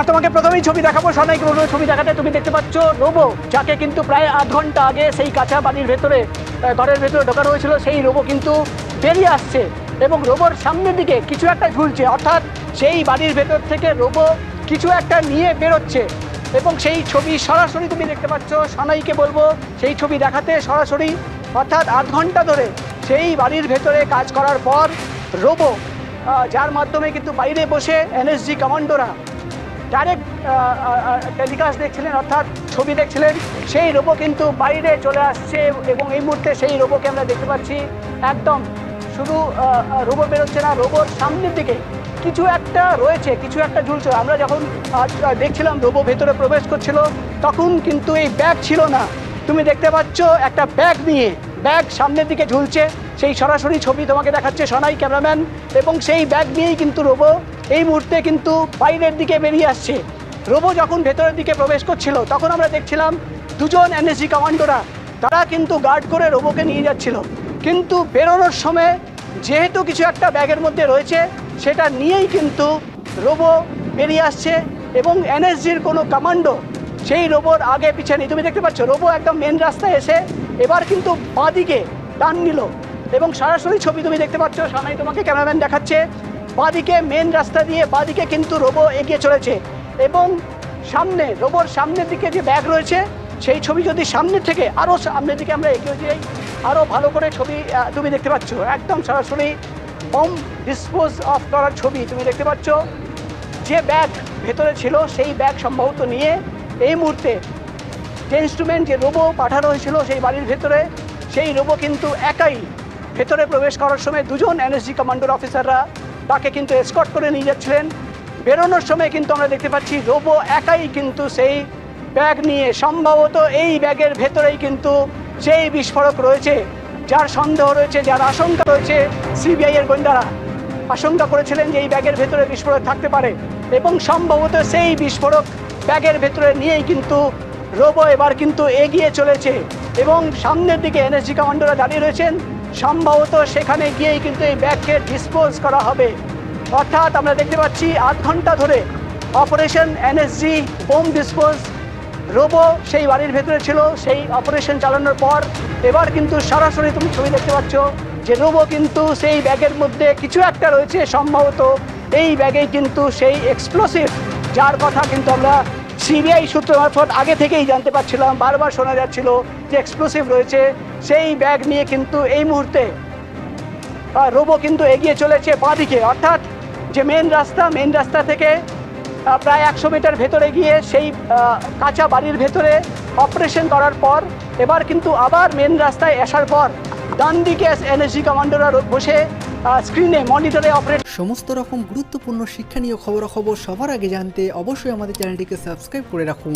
না, তোমাকে প্রথমেই ছবি দেখাবো, সনাইকে বলবো ছবি দেখাতে। তুমি দেখতে পাচ্ছ রোবো, যাকে কিন্তু প্রায় আধ ঘন্টা আগে সেই কাঁচা বাড়ির ভেতরে ঘরের ভেতরে ঢোকানো হয়েছিল, সেই রোবো কিন্তু বেরিয়ে আসছে এবং রোবোর সামনের দিকে কিছু একটা ঝুলছে, অর্থাৎ সেই বাড়ির ভেতর থেকে রোবো কিছু একটা নিয়ে বেরোচ্ছে এবং সেই ছবি সরাসরি তুমি দেখতে পাচ্ছ। সনাইকে বলবো সেই ছবি দেখাতে সরাসরি, অর্থাৎ আধ ঘন্টা ধরে সেই বাড়ির ভেতরে কাজ করার পর রোবো, যার মাধ্যমে কিন্তু বাইরে বসে এনএসজি কমান্ডোরা ডাইরেক্ট টেলিকাস্ট দেখছিলেন, অর্থাৎ ছবি দেখছিলেন, সেই রোবো কিন্তু বাইরে চলে আসছে এবং এই মুহূর্তে সেই রোবোকে আমরা দেখতে পাচ্ছি। একদম শুধু রোবো বেরোচ্ছে না, রোবোর সামনের দিকে কিছু একটা রয়েছে, কিছু একটা ঝুলছে। আমরা যখন দেখছিলাম রোবো ভেতরে প্রবেশ করছিল, তখন কিন্তু এই ব্যাগ ছিল না। তুমি দেখতে পাচ্ছ একটা ব্যাগ নিয়ে, ব্যাগ সামনের দিকে ঝুলছে, সেই সরাসরি ছবি তোমাকে দেখাচ্ছে সনাই ক্যামেরাম্যান, এবং সেই ব্যাগ নিয়েই কিন্তু রোবো এই মুহূর্তে কিন্তু বাইরের দিকে বেরিয়ে আসছে। রোবো যখন ভেতরের দিকে প্রবেশ করছিল, তখন আমরা দেখছিলাম দুজন এনএসজি কমান্ডোরা তারা কিন্তু গার্ড করে রোবোকে নিয়ে যাচ্ছিল, কিন্তু বেরোনোর সময় যেহেতু কিছু একটা ব্যাগের মধ্যে রয়েছে, সেটা নিয়েই কিন্তু রোবো বেরিয়ে আসছে এবং এনএসজির কোনো কমান্ডো সেই রোবোর আগে পিছে নেই। তুমি দেখতে পাচ্ছ রোবো একদম মেন রাস্তায় এসে এবার কিন্তু বাঁদিকে টান নিল এবং সরাসরি ছবি তুমি দেখতে পাচ্ছ, সামনে তোমাকে ক্যামেরাম্যান দেখাচ্ছে, বাঁদিকে মেন রাস্তা দিয়ে বাঁদিকে কিন্তু রোবো এগিয়ে চলেছে এবং সামনে রোবোর সামনের দিকে যে ব্যাগ রয়েছে, সেই ছবি যদি সামনের থেকে আরও সামনের দিকে আমরা এগিয়ে যাই, আরও ভালো করে ছবি তুমি দেখতে পাচ্ছ, একদম সরাসরি বম ডিসপোজ অফ করার ছবি তুমি দেখতে পাচ্ছ। যে ব্যাগ ভেতরে ছিল সেই ব্যাগ সম্ভবত নিয়ে এই মুহূর্তে যে ইনস্ট্রুমেন্ট, যে রোবো পাঠানো হয়েছিল সেই বাড়ির ভেতরে, সেই রোবো কিন্তু একাই ভেতরে প্রবেশ করার সময় দুজন এনএসজি কমান্ডোর অফিসাররা তাকে কিন্তু এসকর্ট করে নিয়ে যাচ্ছিলেন। বেরোনোর সময় কিন্তু আমরা দেখতে পাচ্ছি রোবো একাই কিন্তু সেই ব্যাগ নিয়ে, সম্ভবত এই ব্যাগের ভেতরেই কিন্তু সেই বিস্ফোরক রয়েছে, যার সন্দেহ রয়েছে, যার আশঙ্কা রয়েছে। সিবিআই এর গোয়েন্দারা আশঙ্কা করেছিলেন যে এই ব্যাগের ভেতরে বিস্ফোরক থাকতে পারে এবং সম্ভবত সেই বিস্ফোরক ব্যাগের ভেতরে নিয়েই কিন্তু রোবো এবার কিন্তু এগিয়ে চলেছে এবং সামনের দিকে এনএসজি কমান্ডোরা দাঁড়িয়ে রয়েছেন। সম্ভবত সেখানে গিয়েই কিন্তু এই ব্যাগকে ডিসপোজ করা হবে, অর্থাৎ আমরা দেখতে পাচ্ছি আধ ঘন্টা ধরে operation NSG bomb dispose. Robo সেই বাড়ির ভেতরে ছিল, সেই অপারেশন চালানোর পর এবার কিন্তু সরাসরি তুমি ছবি দেখতে পাচ্ছ যে রোবো কিন্তু সেই ব্যাগের মধ্যে কিছু একটা রয়েছে, সম্ভবত এই ব্যাগেই কিন্তু সেই এক্সপ্লোসিভ, যার কথা কিন্তু আমরা সিবিআই সূত্র মারফত আগে থেকেই জানতে পারছিলাম, বারবার শোনা যাচ্ছিল যে এক্সপ্লোসিভ রয়েছে। সেই ব্যাগ নিয়ে কিন্তু এই মুহূর্তে রোবো কিন্তু এগিয়ে চলেছে বাঁদিকে, অর্থাৎ যে মেন রাস্তা থেকে প্রায় 100 মিটার ভেতরে গিয়ে সেই কাঁচা বাড়ির ভেতরে অপারেশন করার পর এবার কিন্তু আবার মেন রাস্তায় আসার পর ডান দিকে এনএসজি কমান্ডোরা বসে স্ক্রিনে মনিটরে অপারেট। সমস্ত রকম গুরুত্বপূর্ণ শিক্ষণীয় খবরাখবর সবার আগে জানতে অবশ্যই আমাদের চ্যানেলটিকে সাবস্ক্রাইব করে রাখুন।